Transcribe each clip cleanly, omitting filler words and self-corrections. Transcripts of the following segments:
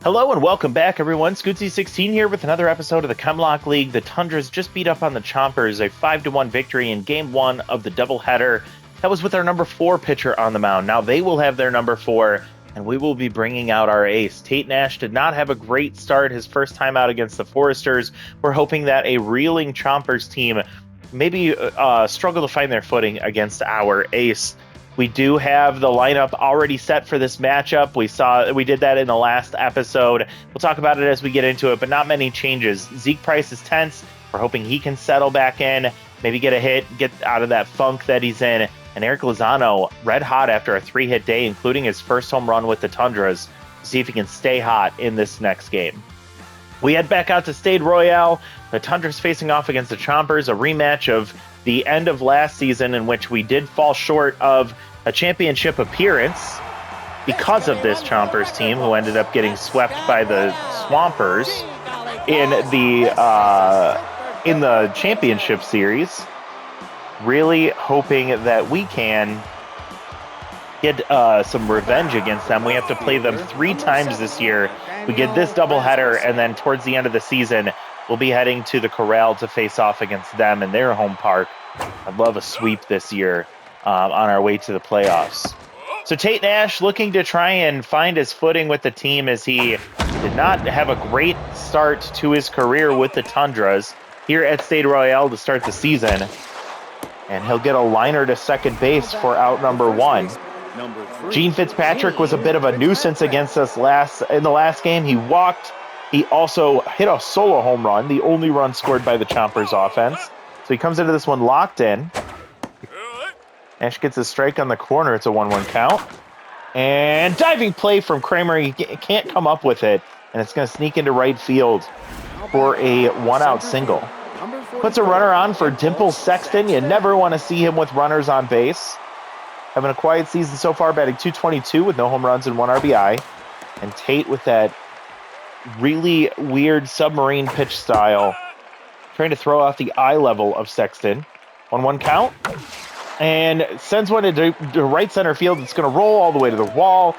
Hello and welcome back, everyone. Scootsy16 here with another episode of the Chemlock League. The Tundras just beat up on the Chompers, a 5-1 victory in Game 1 of the doubleheader. That was with our number 4 pitcher on the mound. Now they will have their number 4, and we will be bringing out our ace. Tate Nash did not have a great start his first time out against the Foresters. We're hoping that a reeling Chompers team maybe struggle to find their footing against our ace. We do have the lineup already set for this matchup. We did that in the last episode. We'll talk about it as we get into it, but not many changes. Zeke Price is tense. We're hoping he can settle back in, maybe get a hit, get out of that funk that he's in. And Eric Lozano, red hot after a 3-hit day, including his first home run with the Tundras. See if he can stay hot in this next game. We head back out to Stade Royale. The Tundras facing off against the Chompers, a rematch of the end of last season in which we did fall short of a championship appearance because of this Chompers team, who ended up getting swept by the Swampers in the championship series. Really hoping that we can get some revenge against them. We have to play them 3 times this year. We get this doubleheader, and then towards the end of the season, we'll be heading to the Corral to face off against them in their home park. I'd love a sweep this year on our way to the playoffs. So Tate Nash looking to try and find his footing with the team, as he did not have a great start to his career with the Tundras here at Stade Royale to start the season. And he'll get a liner to second base for out number 1. Gene Fitzpatrick was a bit of a nuisance against us in the last game. He walked. He also hit a solo home run, the only run scored by the Chompers offense. So he comes into this one locked in. Nash gets a strike on the corner. It's a 1-1 count. And diving play from Kramer. He can't come up with it. And it's going to sneak into right field for a 1-out single. Puts a runner on for Dimple Sexton. You never want to see him with runners on base. Having a quiet season so far, batting .222 with no home runs and 1 RBI. And Tate with that really weird submarine pitch style, trying to throw off the eye level of Sexton. 1-1 count. And sends one to right center field. It's going to roll all the way to the wall.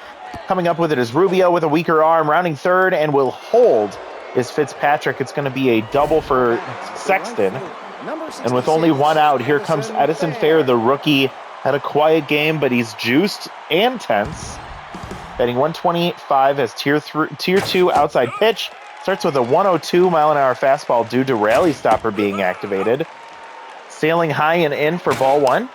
Coming up with it is Rubio with a weaker arm, rounding third, and will hold is Fitzpatrick. It's going to be a double for Sexton. And with only 1 out, here comes Edison Fair, the rookie. Had a quiet game, but he's juiced and tense. Batting .128.5 as tier 2 outside pitch. Starts with a 102 mile-an-hour fastball due to rally stopper being activated. Sailing high and in for ball 1.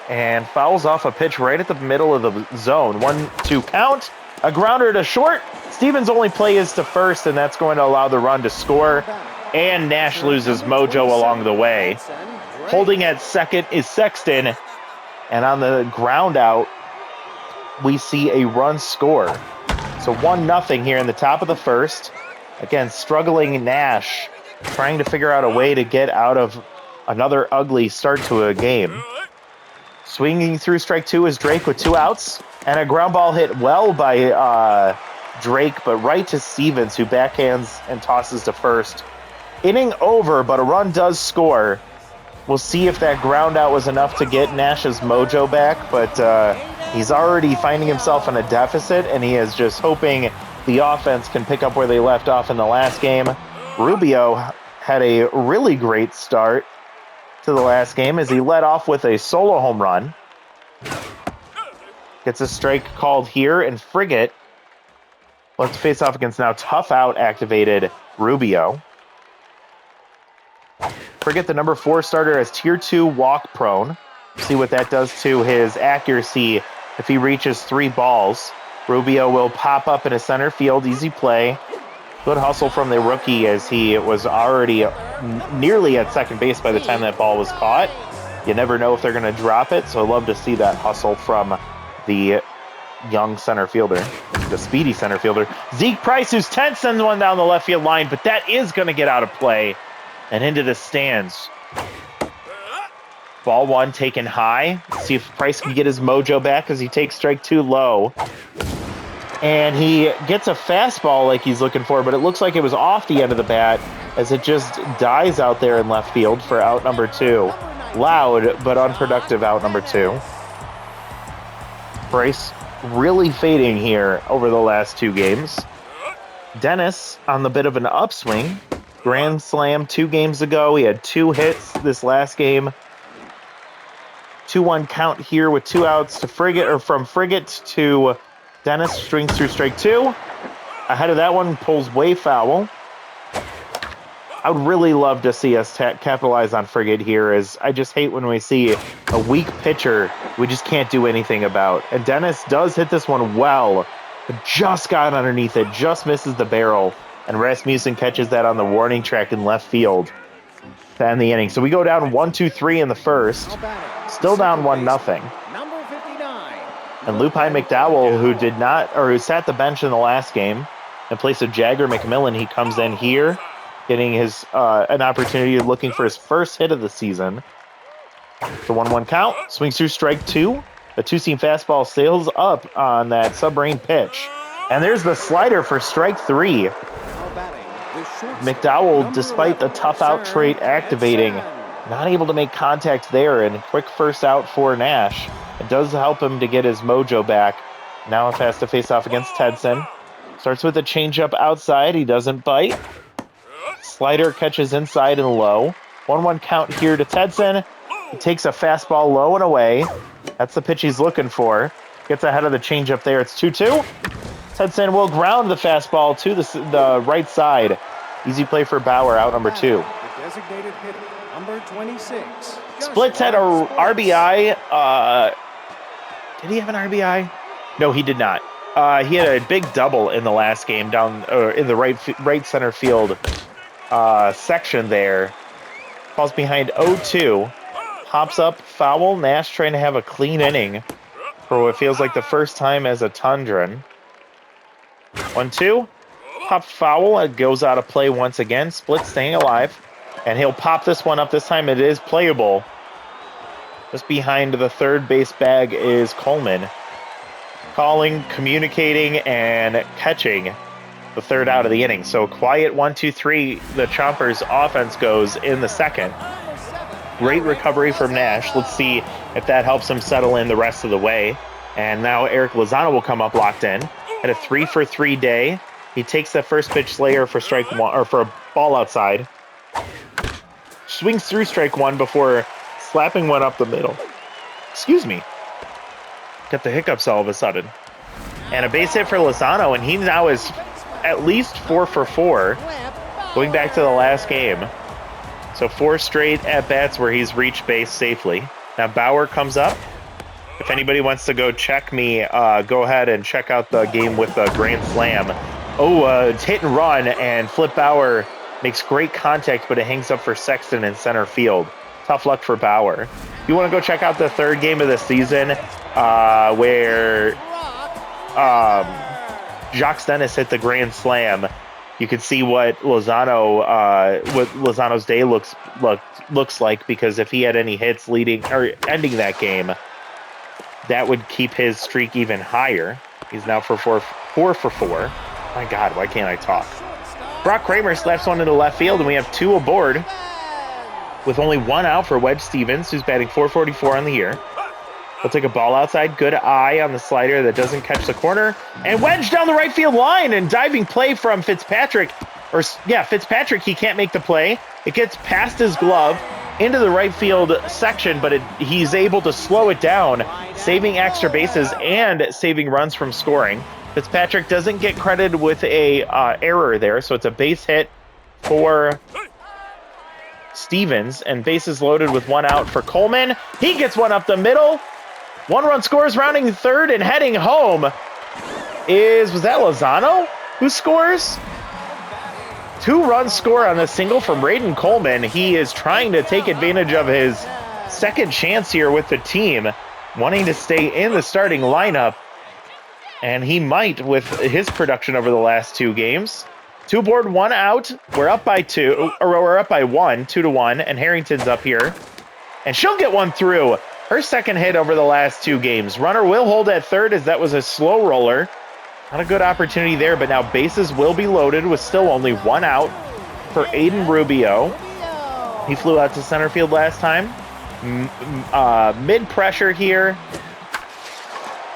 And fouls off a pitch right at the middle of the zone. 1-2 count. A grounder to short. Stevens' only play is to first, and that's going to allow the run to score. And Nash loses mojo along the way. Holding at second is Sexton. And on the ground out, we see a run score. So 1-0 here in the top of the first. Again, struggling Nash, trying to figure out a way to get out of another ugly start to a game. Swinging through strike 2 is Drake with 2 outs. And a ground ball hit well by Drake, but right to Stevens, who backhands and tosses to first. Inning over, but a run does score. We'll see if that ground out was enough to get Nash's mojo back, but he's already finding himself in a deficit, and he is just hoping the offense can pick up where they left off in the last game. Rubio had a really great start to the last game as he led off with a solo home run. Gets a strike called here, and Frigate let's face off against now tough out activated Rubio. Frigate, the number 4 starter, as tier 2 walk prone. See what that does to his accuracy if he reaches 3 balls. Rubio will pop up in a center field, easy play. Good hustle from the rookie as he was already nearly at second base by the time that ball was caught. You never know if they're going to drop it, so I love to see that hustle from the young center fielder, the speedy center fielder. Zeke Price, who's 10, sends one down the left field line, but that is going to get out of play and into the stands. Ball 1 taken high. See if Price can get his mojo back as he takes strike 2 low. And he gets a fastball like he's looking for, but it looks like it was off the end of the bat as it just dies out there in left field for out number 2. Loud, but unproductive out number 2. Price really fading here over the last 2 games. Dennis on the bit of an upswing. Grand slam 2 games ago. He had 2 hits this last game. 2-1 count here with 2 outs to Frigate, or from Frigate to Dennis. Strings through strike 2. Ahead of that one, pulls way foul. I would really love to see us capitalize on Frigate here, as I just hate when we see a weak pitcher we just can't do anything about. And Dennis does hit this one well, but just got underneath it, just misses the barrel, and Rasmussen catches that on the warning track in left field to end the inning. So we go down 1-2-3 in the first, still down 1-0. And Lupai McDowell, who sat the bench in the last game in place of Jagger McMillan, he comes in here, getting his an opportunity, looking for his first hit of the season. The 1-1 count, swings through strike 2. The 2-seam fastball sails up on that submarine pitch. And there's the slider for strike 3. McDowell, despite the tough out trait activating, not able to make contact there, and a quick first out for Nash. It does help him to get his mojo back. Now has to face off against Tedson. Starts with a changeup outside. He doesn't bite. Slider catches inside and low. 1-1 count here to Tedson. He takes a fastball low and away. That's the pitch he's looking for. Gets ahead of the changeup there. It's 2-2. Tedson will ground the fastball to the right side. Easy play for Bauer, out number 2. The designated hitter, number 26. Splits had a RBI. Did he have an RBI? No, he did not. He had a big double in the last game down in the right center field section there. Falls behind 0-2. Pops up foul. Nash trying to have a clean inning for what feels like the first time as a Tundran. 1-2. Pop foul. It goes out of play once again. Split staying alive. And he'll pop this one up. This time it is playable. Just behind the third base bag is Coleman. Calling, communicating, and catching the third out of the inning. So quiet 1-2-3. The Chompers offense goes in the second. Great recovery from Nash. Let's see if that helps him settle in the rest of the way. And now Eric Lozano will come up locked in. At a 3-for-3 day. He takes the first pitch Slayer for strike 1, or for a ball outside. Swings through strike 1 before slapping one up the middle. Excuse me. Got the hiccups all of a sudden. And a base hit for Lozano, and he now is at least 4-for-4 going back to the last game. So 4 straight at-bats where he's reached base safely. Now Bauer comes up. If anybody wants to go check me, go ahead and check out the game with the grand slam. It's hit and run, and Flip Bauer makes great contact, but it hangs up for Sexton in center field. Tough luck for Bauer. If you want to go check out the third game of the season, where Jacques Dennis hit the grand slam, you can see what Lozano's day looks like, because if he had any hits leading or ending that game, that would keep his streak even higher. He's now 4-for-4. My God, why can't I talk? Brock Kramer slaps one into left field, and we have 2 aboard with only 1 out for Wedge Stevens, who's batting .444 on the year. He'll take a ball outside. Good eye on the slider that doesn't catch the corner. And Wedge down the right field line, and diving play from Fitzpatrick. Fitzpatrick, he can't make the play. It gets past his glove into the right field section, but he's able to slow it down, saving extra bases and saving runs from scoring. Fitzpatrick doesn't get credited with a error there, so it's a base hit for Stevens, and bases loaded with 1 out for Coleman. He gets one up the middle. 1-run scores, rounding third and heading home. Was that Lozano who scores? 2-run score on a single from Raiden Coleman. He is trying to take advantage of his second chance here with the team, wanting to stay in the starting lineup. And he might with his production over the last 2 games. 2 aboard, 1 out. We're up by 1, 2-1, and Harrington's up here. And she'll get one through. Her second hit over the last 2 games. Runner will hold at third, as that was a slow roller. Not a good opportunity there, but now bases will be loaded with still only 1 out for Aiden Rubio. He flew out to center field last time. Mid-pressure here.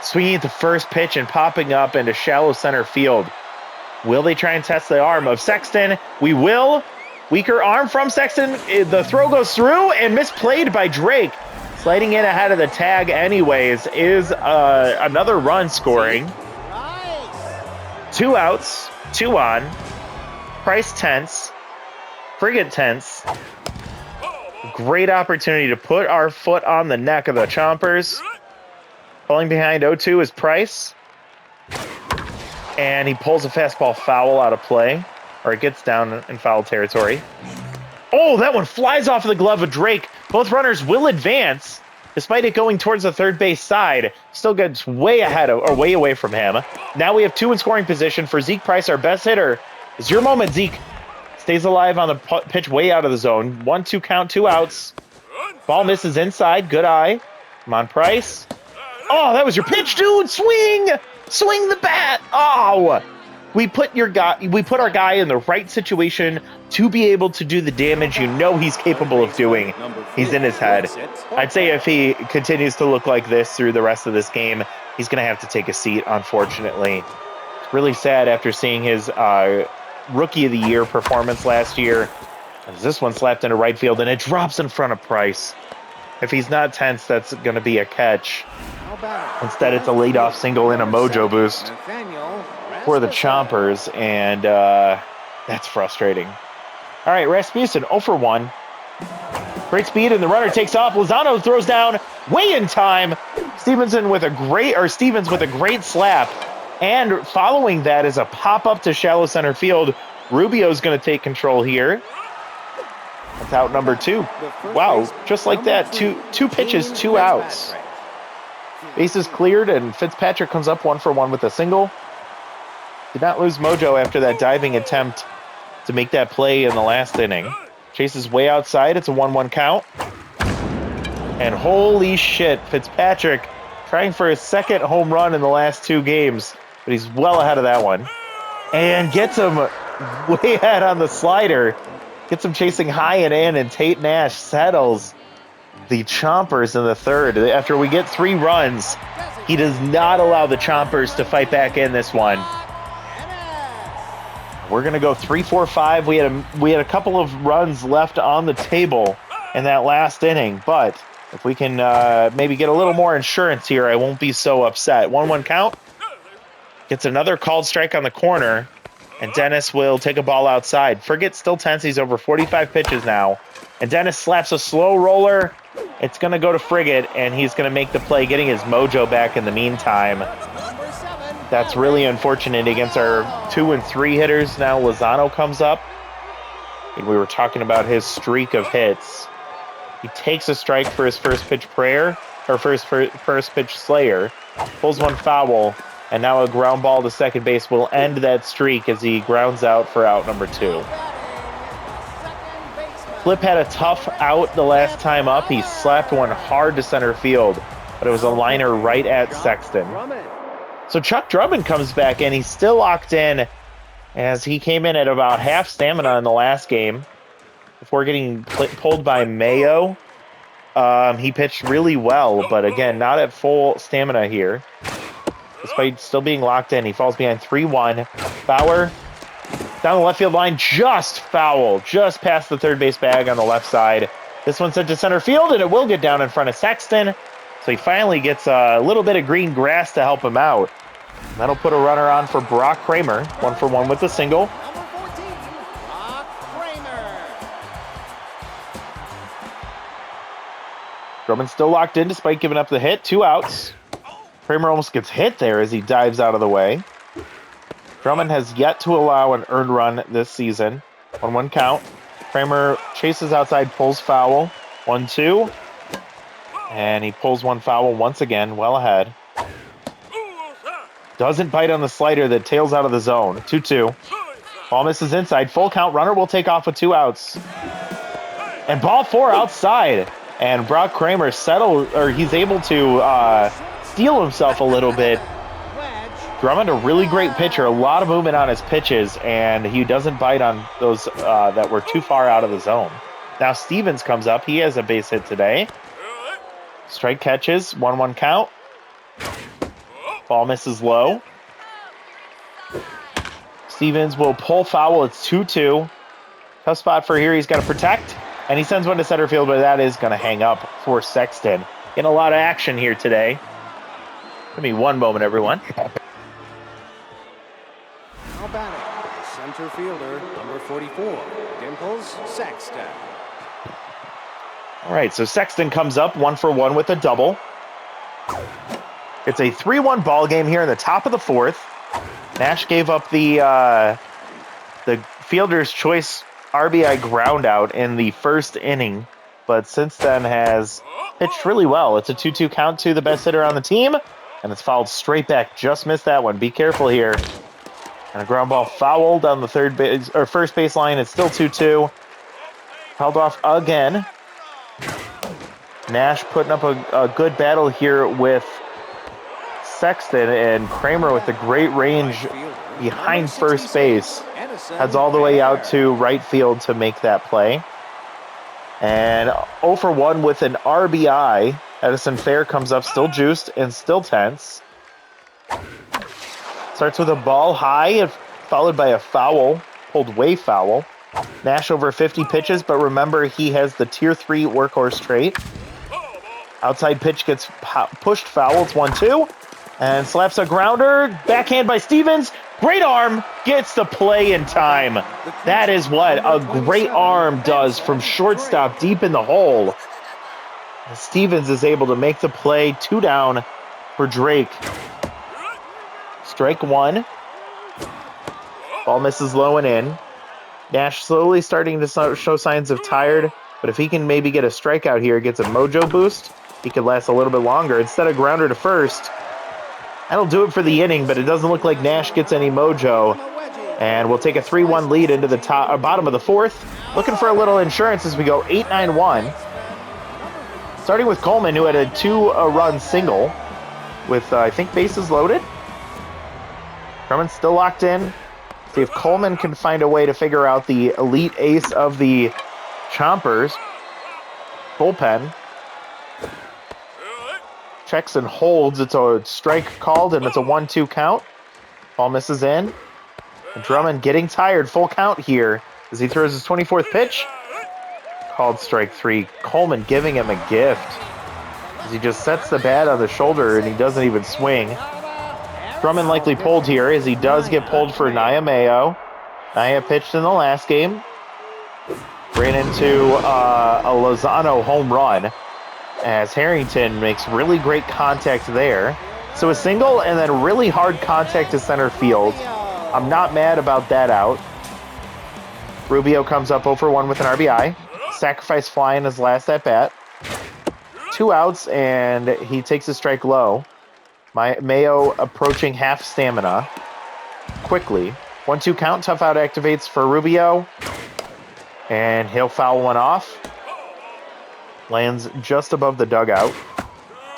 Swinging at the first pitch and popping up into shallow center field. Will they try and test the arm of Sexton? We will. Weaker arm from Sexton. The throw goes through and misplayed by Drake. Sliding in ahead of the tag anyways is another run scoring. 2 outs, 2 on. Price tense. Frigate tense. Great opportunity to put our foot on the neck of the Chompers. Pulling behind 0-2 is Price. And he pulls a fastball foul out of play. Or it gets down in foul territory. Oh, that one flies off of the glove of Drake. Both runners will advance. Despite it going towards the third base side, still gets way ahead of, or way away from him. Now we have 2 in scoring position for Zeke Price, our best hitter. It's your moment, Zeke. Stays alive on the pitch way out of the zone. 1-2 count, 2 outs. Ball misses inside. Good eye. Come on, Price. Oh, that was your pitch, dude. Swing! Swing the bat. Oh! We put our guy in the right situation to be able to do the damage you know he's capable of doing. He's in his head. I'd say if he continues to look like this through the rest of this game, he's going to have to take a seat, unfortunately. It's really sad after seeing his Rookie of the Year performance last year. As this one slapped into right field, and it drops in front of Price. If he's not tense, that's going to be a catch. Instead, it's a leadoff single in a mojo boost for the Chompers, and that's frustrating. All right, Rasmussen 0 for 1. Great speed, and the runner takes off. Lozano throws down way in time. Stevens with a great slap. And following that is a pop-up to shallow center field. Rubio's going to take control here. That's out number 2. Wow, just like that, two pitches, 2 outs. Bases cleared, and Fitzpatrick comes up 1 for 1 with a single. Did not lose mojo after that diving attempt to make that play in the last inning. Chase is way outside. It's a 1-1 count. And holy shit, Fitzpatrick trying for his second home run in the last 2 games, but he's well ahead of that one. And gets him way ahead on the slider. Gets him chasing high and in, and Tate Nash settles the Chompers in the third. After we get 3 runs, he does not allow the Chompers to fight back in this one. We're going to go 3-4-5. We had a couple of runs left on the table in that last inning, but if we can maybe get a little more insurance here, I won't be so upset. 1-1 count. Gets another called strike on the corner, and Dennis will take a ball outside. Frigate still tense. He's over 45 pitches now, and Dennis slaps a slow roller. It's going to go to Frigate, and he's going to make the play, getting his mojo back in the meantime. That's really unfortunate against our 2 and 3 hitters. Now Lozano comes up, and we were talking about his streak of hits. He takes a strike for his first pitch first pitch slayer, pulls one foul, and now a ground ball to second base will end that streak as he grounds out for out number 2. Flip had a tough out the last time up. He slapped one hard to center field, but it was a liner right at Sexton. So Chuck Drummond comes back in. He's still locked in as he came in at about half stamina in the last game before getting pulled by Mayo. He pitched really well, but again, not at full stamina here. Despite still being locked in, he falls behind 3-1. Bauer down the left field line, just foul, just past the third base bag on the left side. This one's sent to center field, and it will get down in front of Sexton. So he finally gets a little bit of green grass to help him out. And that'll put a runner on for Brock Kramer. 1 for 1 with the single. Number 14, Brock Kramer. Drummond still locked in despite giving up the hit. 2 outs. Kramer almost gets hit there as he dives out of the way. Drummond has yet to allow an earned run this season. 1-1 count. Kramer chases outside, pulls foul. 1-2. And he pulls one foul once again, well ahead. Doesn't bite on the slider that tails out of the zone. 2-2. Ball misses inside. Full count. Runner will take off with 2 outs. And ball 4 outside. And Brock Kramer he's able to steal himself a little bit. Drummond, a really great pitcher. A lot of movement on his pitches. And he doesn't bite on those that were too far out of the zone. Now Stevens comes up. He has a base hit today. Strike catches, 1-1 count. Ball misses low. Stevens will pull foul. It's 2-2. Tough spot for here. He's got to protect. And he sends one to center field, but that is going to hang up for Sexton. Getting a lot of action here today. Give me one moment, everyone. Now batting, center fielder, number 44, Dimples Sexton. All right, so Sexton comes up 1-for-1 with a double. It's a 3-1 ball game here in the top of the fourth. Nash gave up the fielder's choice RBI ground out in the first inning, but since then has pitched really well. It's a 2-2 count to the best hitter on the team, and it's fouled straight back. Just missed that one. Be careful here. And a ground ball fouled on the first base line. It's still 2-2. Held off again. Nash putting up a good battle here with Sexton, and Kramer with the great range behind first base. Heads all the way out to right field to make that play. And 0-for-1 with an RBI. Edison Fair comes up still juiced and still tense. Starts with a ball high, followed by a foul, pulled way foul. Nash over 50 pitches, but remember he has the Tier 3 workhorse trait. Outside pitch gets pushed foul. It's 1-2. And slaps a grounder. Backhand by Stevens. Great arm. Gets the play in time. That is what a great arm does from shortstop deep in the hole. Stevens is able to make the play. 2 down for Drake. Strike 1. Ball misses low and in. Nash slowly starting to show signs of tired, but if he can maybe get a strikeout here, gets a mojo boost, he could last a little bit longer. Instead of grounder to first, that'll do it for the inning, but it doesn't look like Nash gets any mojo. And we'll take a 3-1 lead into the bottom of the fourth. Looking for a little insurance as we go 8-9-1. Starting with Coleman, who had a 2-run single with, I think, bases loaded. Drummond's still locked in. See if Coleman can find a way to figure out the elite ace of the Chompers. Bullpen. Checks and holds. It's a strike called, and it's a 1-2 count. Ball misses in. And Drummond getting tired. Full count here as he throws his 24th pitch. Called strike 3. Coleman giving him a gift as he just sets the bat on the shoulder and he doesn't even swing. Drummond likely pulled here as he does get pulled for Naya Mayo. Naya pitched in the last game. Ran into a Lozano home run as Harrington makes really great contact there. So a single and then really hard contact to center field. I'm not mad about that out. Rubio comes up 0-for-1 with an RBI. Sacrifice fly in his last at bat. 2 outs and he takes a strike low. Mayo approaching half stamina quickly. 1-2 count. Tough out activates for Rubio. And he'll foul one off. Lands just above the dugout.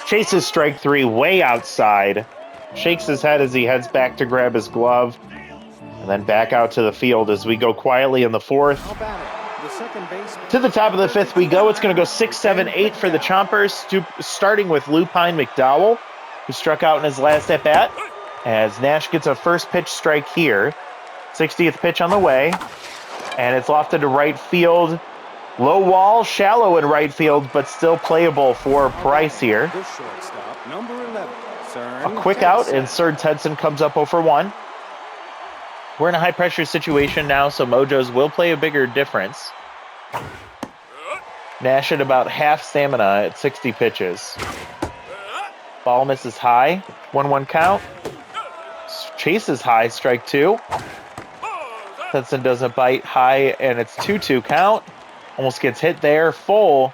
Chases strike 3 way outside. Shakes his head as he heads back to grab his glove. And then back out to the field as we go quietly in the fourth. To the top of the fifth we go. It's going to go 6, 7, 8 for the Chompers. Starting with Lupine McDowell, who struck out in his last at-bat, as Nash gets a first pitch strike here. 60th pitch on the way, and it's lofted to right field. Low wall, shallow in right field, but still playable for Price here. A quick out, and Serd Tedson comes up 0-for-1. We're in a high-pressure situation now, so mojos will play a bigger difference. Nash at about half stamina at 60 pitches. Ball misses high. 1-1 count. Chases high. Strike 2. Tedson doesn't bite high, and it's 2-2 count. Almost gets hit there. Full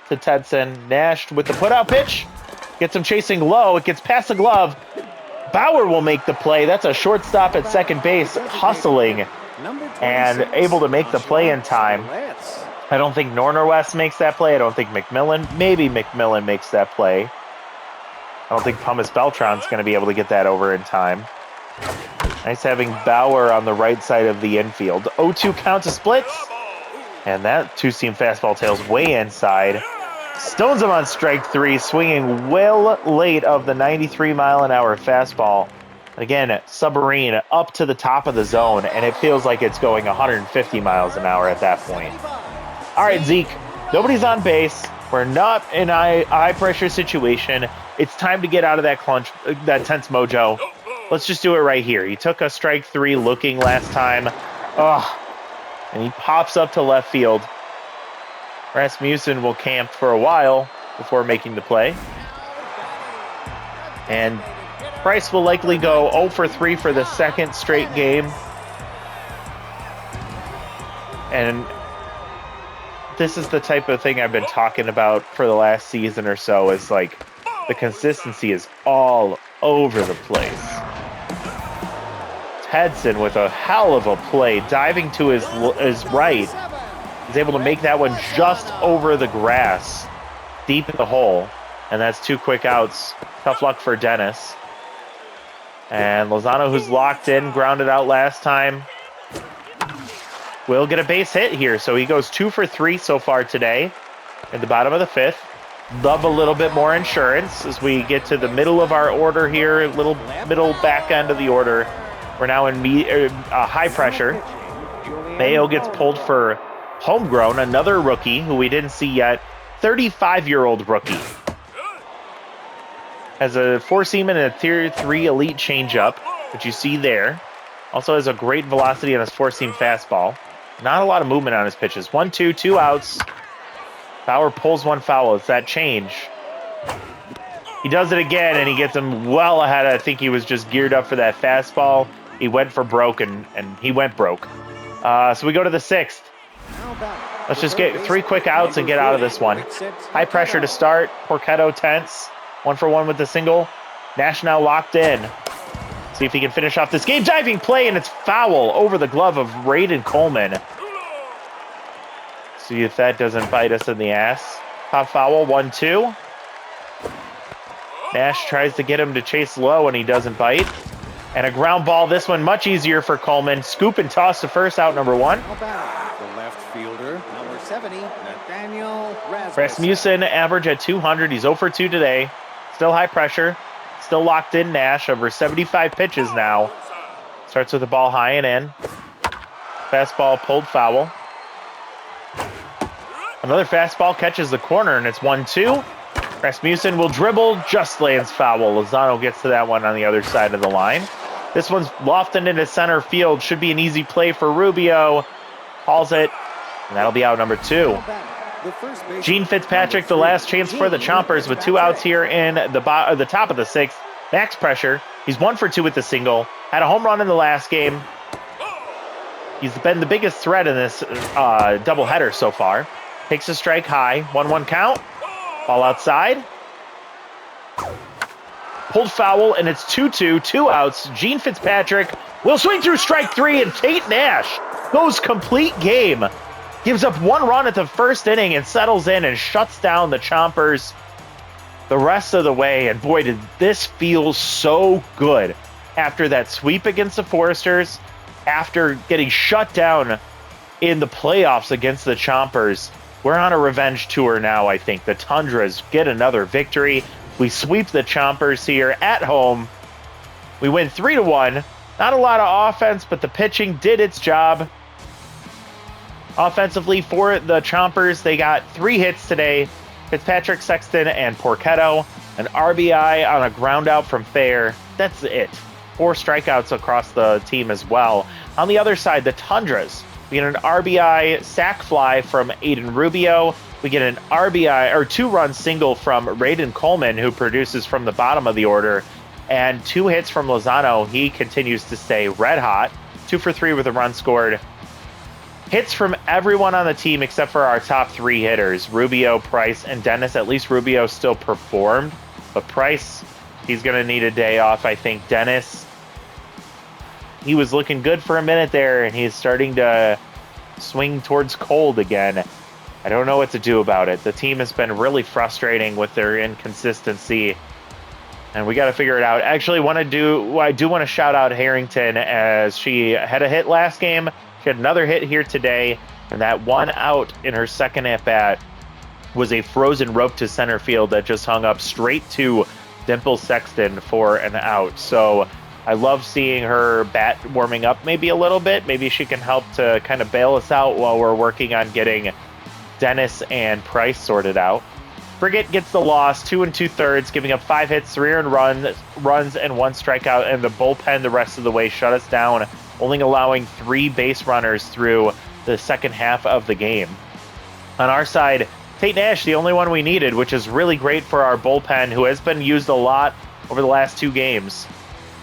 to Tedson. Nash with the put-out pitch. Gets him chasing low. It gets past the glove. Bauer will make the play. That's a shortstop at second base, hustling and able to make the play in time. I don't think Norner West makes that play. I don't think McMillan. Maybe McMillan makes that play. I don't think Pumice Beltran's going to be able to get that over in time. Nice having Bauer on the right side of the infield. 0-2 count to splits. And that two-seam fastball tails way inside. Stones him on strike 3, swinging well late of the 93-mile-an-hour fastball. Again, submarine up to the top of the zone, and it feels like it's going 150 miles an hour at that point. All right, Zeke, nobody's on base. We're not in a high-pressure situation. It's time to get out of that that tense mojo. Let's just do it right here. He took a strike 3 looking last time. And he pops up to left field. Rasmussen will camp for a while before making the play. And Price will likely go 0 for 3 for the second straight game. And this is the type of thing I've been talking about for the last season or so. Is like the consistency is all over the place. Tedson with a hell of a play, diving to his right. He's able to make that one just over the grass, deep in the hole. And that's 2 quick outs. Tough luck for Dennis. And Lozano, who's locked in, grounded out last time, will get a base hit here. So he goes 2 for 3 so far today at the bottom of the 5th. Love a little bit more insurance as we get to the middle of our order here, middle back end of the order. We're now in high pressure. Mayo gets pulled for homegrown, another rookie who we didn't see yet, 35-year-old rookie. Has a 4-seam and a Tier 3 elite changeup, which you see there. Also has a great velocity on his 4-seam fastball. Not a lot of movement on his pitches. 1-2, 2 outs. Bauer pulls one foul. It's that change. He does it again, and he gets him well ahead. I think he was just geared up for that fastball. He went for broke, and he went broke. So we go to the 6th. Let's just get 3 quick outs and get out of this one. High pressure to start. Porchetto tense. 1 for 1 with the single. Nash now locked in. See if he can finish off this game. Diving play, and it's foul over the glove of Raiden Coleman. See if that doesn't bite us in the ass. Pop foul, 1-2. Nash tries to get him to chase low, and he doesn't bite. And a ground ball. This one much easier for Coleman. Scoop and toss to first, out number 1. The left fielder, number 70, Nathaniel Rasmussen average at 200. He's 0 for 2 today. Still high pressure. Still locked in. Nash over 75 pitches now. Starts with the ball high and in. Fastball pulled foul. Another fastball catches the corner, and it's 1-2. Rasmussen will dribble, just lands foul. Lozano gets to that one on the other side of the line. This one's lofted into center field. Should be an easy play for Rubio. Hauls it, and that'll be out number 2. Gene Fitzpatrick, the last chance for the Chompers with 2 outs here in the top of the 6th. Max pressure. He's 1 for 2 with the single. Had a home run in the last game. He's been the biggest threat in this doubleheader so far. Takes a strike high. 1-1 count. Ball outside. Pulled foul, and it's 2-2. 2 outs. Gene Fitzpatrick will swing through strike 3, and Tate Nash goes complete game. Gives up 1 run at the first inning and settles in and shuts down the Chompers the rest of the way. And boy, did this feel so good after that sweep against the Foresters, after getting shut down in the playoffs against the Chompers. We're on a revenge tour now, I think. The Tundras get another victory. We sweep the Chompers here at home. We win 3-1. Not a lot of offense, but the pitching did its job. Offensively for the Chompers, they got 3 hits today. Fitzpatrick, Sexton, and Porchetto. An RBI on a ground out from Fair. That's it. 4 strikeouts across the team as well. On the other side, the Tundras. We get an RBI sac fly from Aiden Rubio. We get an RBI or 2-run single from Raiden Coleman, who produces from the bottom of the order. And 2 hits from Lozano. He continues to stay red hot. 2 for 3 with a run scored. Hits from everyone on the team except for our top 3 hitters, Rubio, Price, and Dennis. At least Rubio still performed. But Price, he's going to need a day off, I think. Dennis, he was looking good for a minute there, and he's starting to swing towards cold again. I don't know what to do about it. The team has been really frustrating with their inconsistency, and we got to figure it out. Actually, I do want to shout out Harrington, as she had a hit last game. She had another hit here today, and that 1 out in her second at-bat was a frozen rope to center field that just hung up straight to Dimple Sexton for an out. So I love seeing her bat warming up maybe a little bit. Maybe she can help to kind of bail us out while we're working on getting Dennis and Price sorted out. Frigate gets the loss, 2 2/3, giving up 5 hits, 3 earned runs, and 1 strikeout, and the bullpen the rest of the way shut us down, only allowing 3 base runners through the second half of the game. On our side, Tate Nash, the only one we needed, which is really great for our bullpen, who has been used a lot over the last 2 games.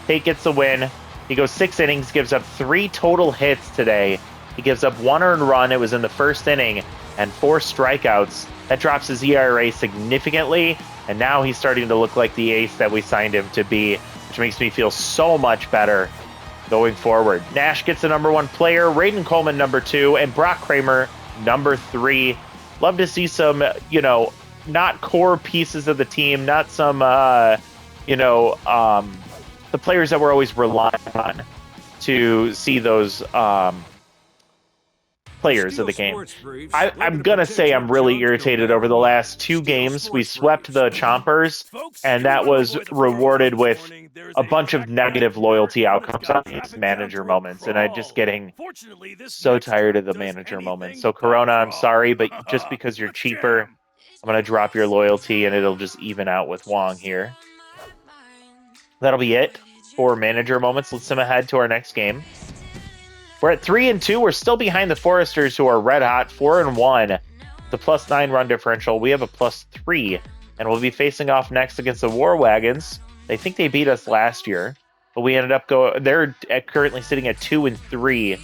Tate gets the win. He goes 6 innings, gives up 3 total hits today. He gives up 1 earned run. It was in the first inning, and 4 strikeouts. That drops his ERA significantly, and now he's starting to look like the ace that we signed him to be, which makes me feel so much better going forward. Nash gets the number 1 player, Raiden Coleman number 2, and Brock Kramer number 3. Love to see some, not core pieces of the team, not some, the players that we're always relying on to see those players of the game. I'm going to say I'm really irritated over the last 2 games. We swept the Chompers, and that was rewarded with a bunch of negative loyalty outcomes on these manager moments, and I'm just getting so tired of the manager moments. So, Corona, I'm sorry, but just because you're cheaper, I'm going to drop your loyalty, and it'll just even out with Wong here. That'll be it for manager moments. Let's sim ahead to our next game. We're at 3-2. We're still behind the Foresters, who are red hot, 4-1. The +9 run differential. We have a +3, and we'll be facing off next against the War Wagons. They think they beat us last year, but we ended up they're currently sitting at 2-3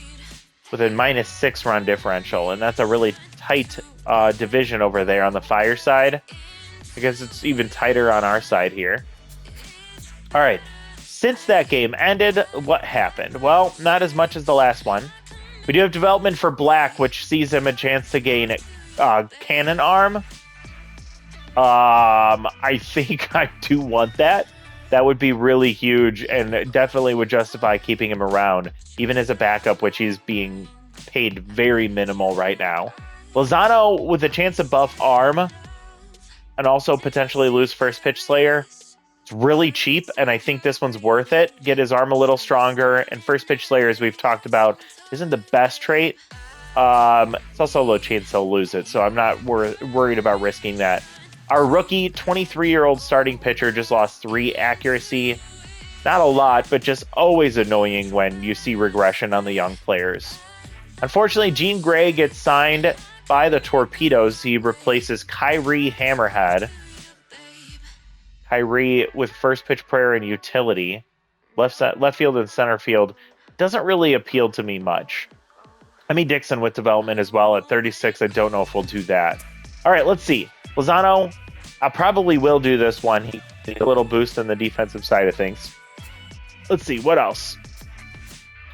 with a -6 run differential, and that's a really tight division over there on the Fire side. I guess it's even tighter on our side here. All right. Since that game ended, what happened? Well, not as much as the last one. We do have development for Black, which sees him a chance to gain Cannon Arm. I think I do want that. That would be really huge and definitely would justify keeping him around, even as a backup, which he's being paid very minimal right now. Lozano with a chance to buff Arm and also potentially lose First Pitch Slayer. It's really cheap, and I think this one's worth it. Get his arm a little stronger, and First Pitch Slayer, as we've talked about, isn't the best trait. It's also a low chance he'll lose it, so I'm not worried about risking that. Our rookie, 23-year-old starting pitcher, just lost 3 accuracy. Not a lot, but just always annoying when you see regression on the young players. Unfortunately, Gene Gray gets signed by the Torpedoes. He replaces Kyrie Hammerhead. Kyrie with first pitch prayer and utility. Left field and center field doesn't really appeal to me much. Emmy Dixon with development as well at 36. I don't know if we'll do that. All right, let's see. Lozano, I probably will do this one. He needs a little boost on the defensive side of things. Let's see, what else?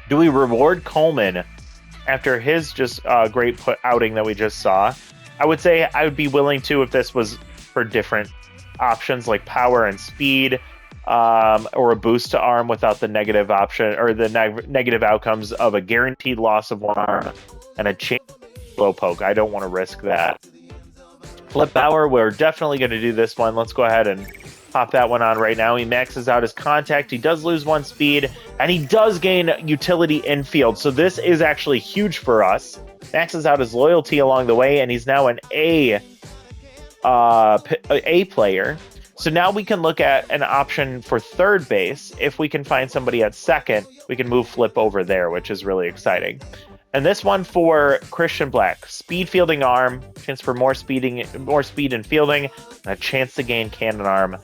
Do we reward Coleman after his just great outing that we just saw? I would say I would be willing to if this was for different options like power and speed, or a boost to arm without the negative option or the negative outcomes of a guaranteed loss of 1 arm and a chance slow poke. I don't want to risk that. Flip Bauer, we're definitely going to do this one. Let's go ahead and pop that one on right now. He maxes out his contact. He does lose 1 speed, and he does gain utility infield. So this is actually huge for us. Maxes out his loyalty along the way, and he's now an A player. So now we can look at an option for third base. If we can find somebody at second, we can move Flip over there, which is really exciting. And this one for Christian Black, speed fielding arm, chance for more speed in fielding, and a chance to gain cannon arm.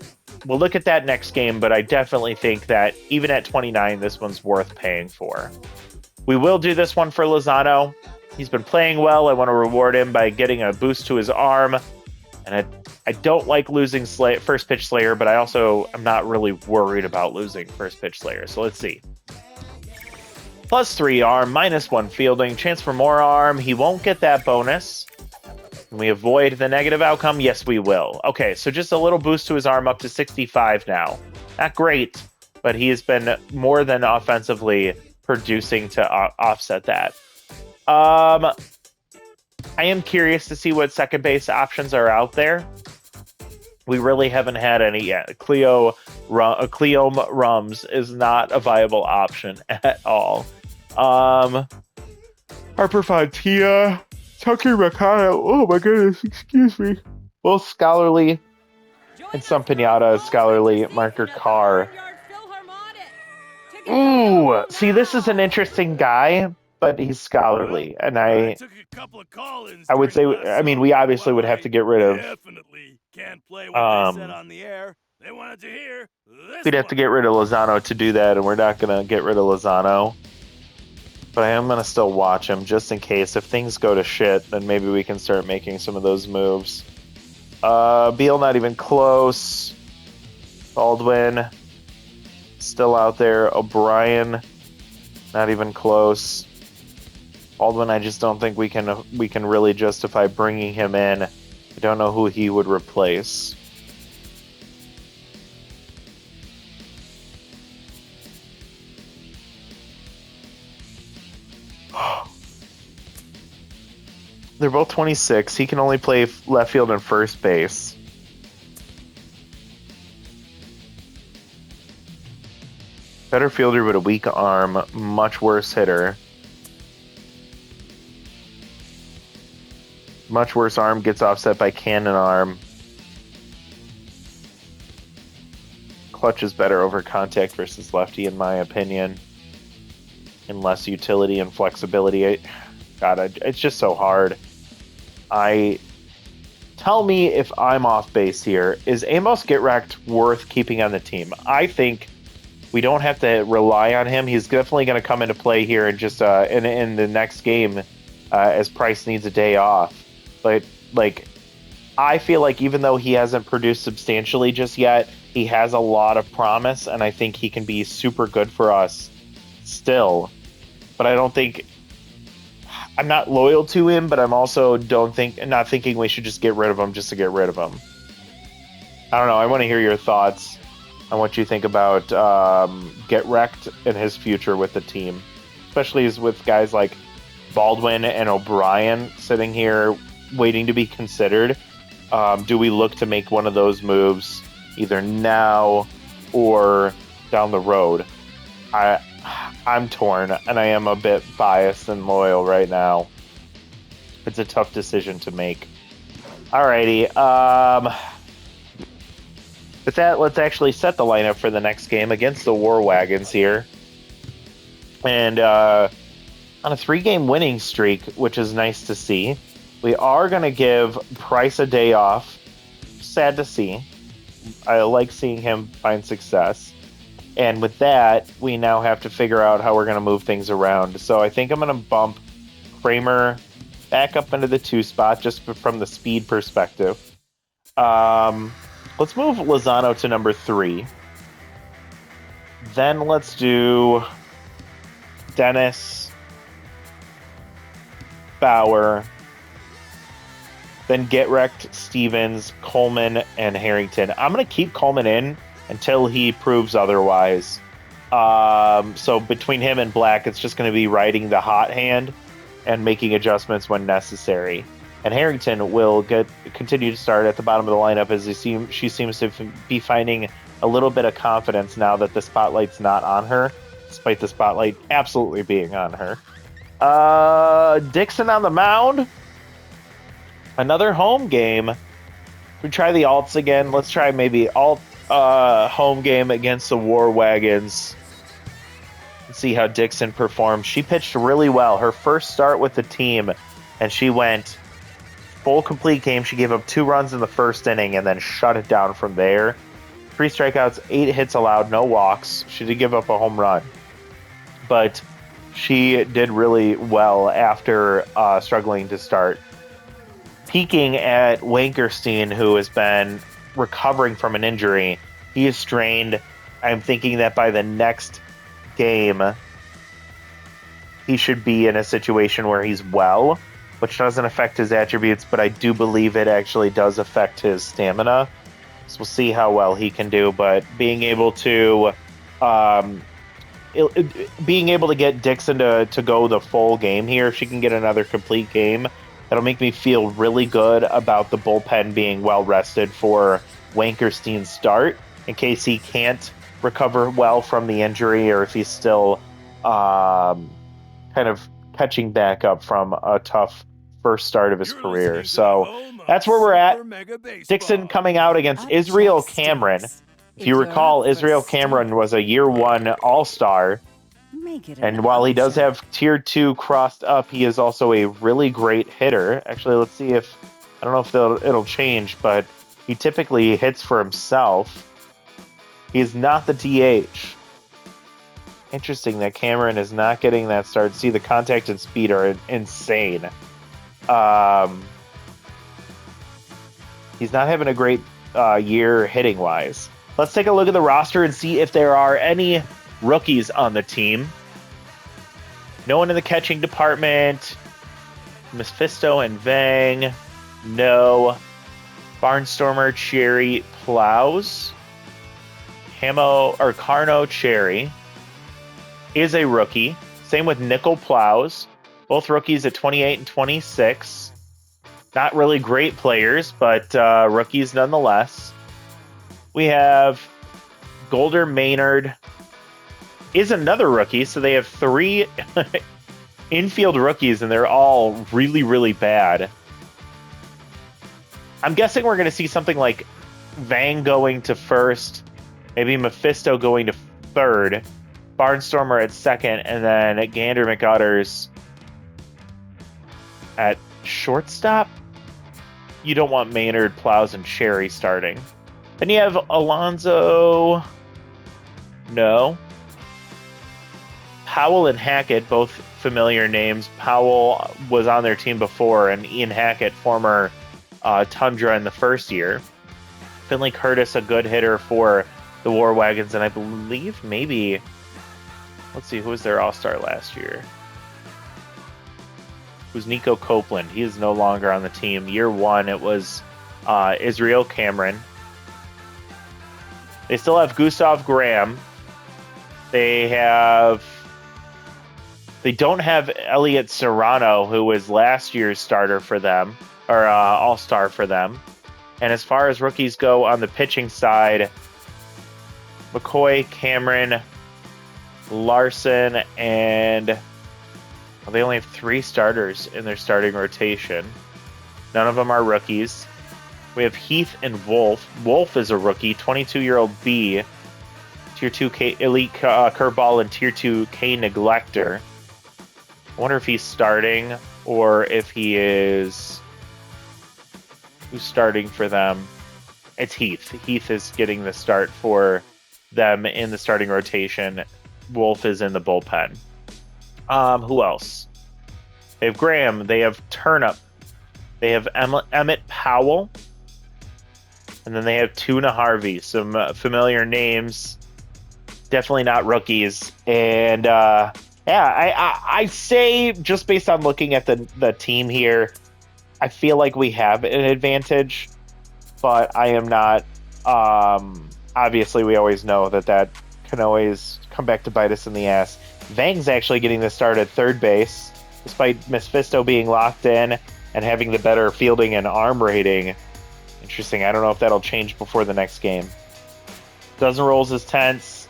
We'll look at that next game, but I definitely think that even at 29, this one's worth paying for. We will do this one for Lozano. He's been playing well. I want to reward him by getting a boost to his arm. And I don't like losing First Pitch Slayer, but I'm not really worried about losing First Pitch Slayer. So let's see. +3 arm, -1 fielding, chance for more arm. He won't get that bonus. Can we avoid the negative outcome? Yes, we will. Okay, so just a little boost to his arm up to 65 now. Not great, but he has been more than offensively producing to offset that. I am curious to see what second base options are out there. We really haven't had any yet. Cleo Cleo Rums is not a viable option at all. Harper Fontia, Tucker McConnell. Oh my goodness, excuse me. Both scholarly and some pinata scholarly. Marker Carr. Ooh, see, this is an interesting guy, but he's scholarly, and I would say, I mean, we obviously would have to get rid of. Definitely can't play what they said on the air. They wanted to hear this. We'd have to get rid of Lozano to do that, and we're not going to get rid of Lozano. But I am going to still watch him, just in case. If things go to shit, then maybe we can start making some of those moves. Beal, not even close. Baldwin, still out there. O'Brien, not even close. Baldwin, I just don't think we can really justify bringing him in. I don't know who he would replace. They're both 26. He can only play left field and first base. Better fielder with a weak arm. Much worse hitter. Much worse arm gets offset by cannon arm. Clutch is better over contact versus lefty, in my opinion. And less utility and flexibility. God, it's just so hard. Tell me if I'm off base here. Is Amos Get-Wrecked worth keeping on the team? I think we don't have to rely on him. He's definitely going to come into play here and just in the next game as Price needs a day off. But I feel like even though he hasn't produced substantially just yet, he has a lot of promise, and I think he can be super good for us still. But I don't think. I'm not loyal to him, but I'm also not thinking we should just get rid of him just to get rid of him. I don't know. I want to hear your thoughts on what you think about Get-Wrecked and his future with the team, especially with guys like Baldwin and O'Brien sitting here waiting to be considered. Do we look to make one of those moves either now or down the road? I'm torn, and I am a bit biased and loyal right now. It's a tough decision to make. Alrighty. With that, let's actually set the lineup for the next game against the War Wagons here. And on a 3-game winning streak, which is nice to see. We are going to give Price a day off. Sad to see. I like seeing him find success. And with that, we now have to figure out how we're going to move things around. So I think I'm going to bump Kramer back up into the 2 spot just from the speed perspective. Let's move Lozano to number 3. Then let's do Dennis, Bauer, then Get-Wrecked, Stevens, Coleman, and Harrington. I'm going to keep Coleman in until he proves otherwise. So between him and Black, it's just going to be riding the hot hand and making adjustments when necessary. And Harrington will continue to start at the bottom of the lineup as she seems to be finding a little bit of confidence now that the spotlight's not on her, despite the spotlight absolutely being on her. Dixon on the mound. Another home game. We try the alts again. Let's try maybe alt home game against the War Wagons. Let's see how Dixon performs. She pitched really well. Her first start with the team, and she went full complete game. She gave up 2 runs in the first inning and then shut it down from there. 3 strikeouts, 8 hits allowed, no walks. She did give up a home run, but she did really well after struggling to start. Peaking at Wankerstein, who has been recovering from an injury. He is strained. I'm thinking that by the next game, he should be in a situation where he's well, which doesn't affect his attributes, but I do believe it actually does affect his stamina. So we'll see how well he can do, but being able to get Dixon to go the full game here, if she can get another complete game, that'll make me feel really good about the bullpen being well rested for Wankerstein's start. in case he can't recover well from the injury, or if he's still kind of catching back up from a tough first start of his career. So that's where we're at. Dixon coming out against Israel Cameron. If you recall, Israel Cameron was a year one All-Star. And while he does have tier 2 crossed up, he is also a really great hitter. Actually, let's see if, I don't know if it'll change, but he typically hits for himself. He is not the DH. Interesting that Cameron is not getting that start. See, the contact and speed are insane. He's not having a great year hitting-wise. Let's take a look at the roster and see if there are any rookies on the team. No one in the catching department. Mephisto and Vang. No. Barnstormer, Cherry, Plows. Carno Cherry is a rookie. Same with Nickel Plows. Both rookies at 28 and 26. Not really great players, but rookies nonetheless. We have Golder Maynard is another rookie, so they have 3 infield rookies, and they're all really, really bad. I'm guessing we're going to see something like Vang going to first, maybe Mephisto going to third, Barnstormer at second, and then Gander McUtters at shortstop. You don't want Maynard, Plows, and Cherry starting. Then you have Alonzo. No. Powell and Hackett, both familiar names. Powell was on their team before, and Ian Hackett, former Tundra in the first year. Finley Curtis, a good hitter for the War Wagons, and I believe maybe, let's see, who was their all-star last year? It was Nico Copeland. He is no longer on the team. Year one, it was Israel Cameron. They still have Gustav Graham. They don't have Elliot Serrano, who was last year's starter for them, or all-star for them. And as far as rookies go on the pitching side, McCoy, Cameron, Larson, and they only have 3 starters in their starting rotation. None of them are rookies. We have Heath and Wolf. Wolf is a rookie, 22-year-old B, Tier 2 K Elite Curveball, and Tier 2 K Neglector. I wonder if he's starting or if he is... Who's starting for them? It's Heath. Heath is getting the start for them in the starting rotation. Wolf is in the bullpen. Who else? They have Graham. They have Turnip. They have Emmett Powell. And then they have Tuna Harvey. Some familiar names. Definitely not rookies. And I say, just based on looking at the team here, I feel like we have an advantage, but I am not. Obviously, we always know that can always come back to bite us in the ass. Vang's actually getting the start at third base, despite Mephisto being locked in and having the better fielding and arm rating. Interesting. I don't know if that'll change before the next game. Dozen Rolls is tense.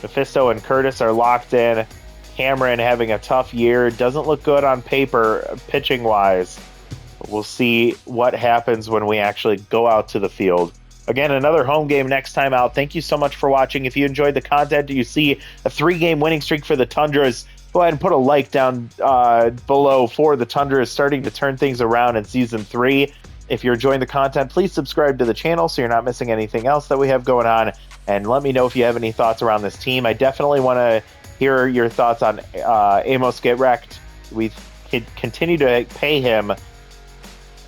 Mephisto and Curtis are locked in. Cameron having a tough year. Doesn't look good on paper, pitching-wise. We'll see what happens when we actually go out to the field. Again, another home game next time out. Thank you so much for watching. If you enjoyed the content, you see a 3-game winning streak for the Tundras, go ahead and put a like down below for the Tundras starting to turn things around in Season 3. If you're enjoying the content, please subscribe to the channel so you're not missing anything else that we have going on. And let me know if you have any thoughts around this team. I definitely want to hear your thoughts on Amos Get Wrecked. We continue to pay him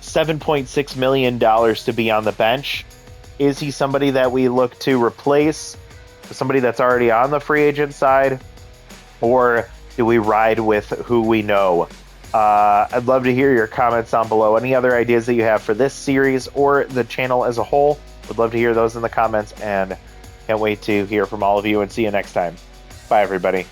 $7.6 million to be on the bench. Is he somebody that we look to replace? Somebody that's already on the free agent side? Or do we ride with who we know? I'd love to hear your comments down below. Any other ideas that you have for this series or the channel as a whole? Would love to hear those in the comments, and can't wait to hear from all of you, and see you next time. Bye, everybody.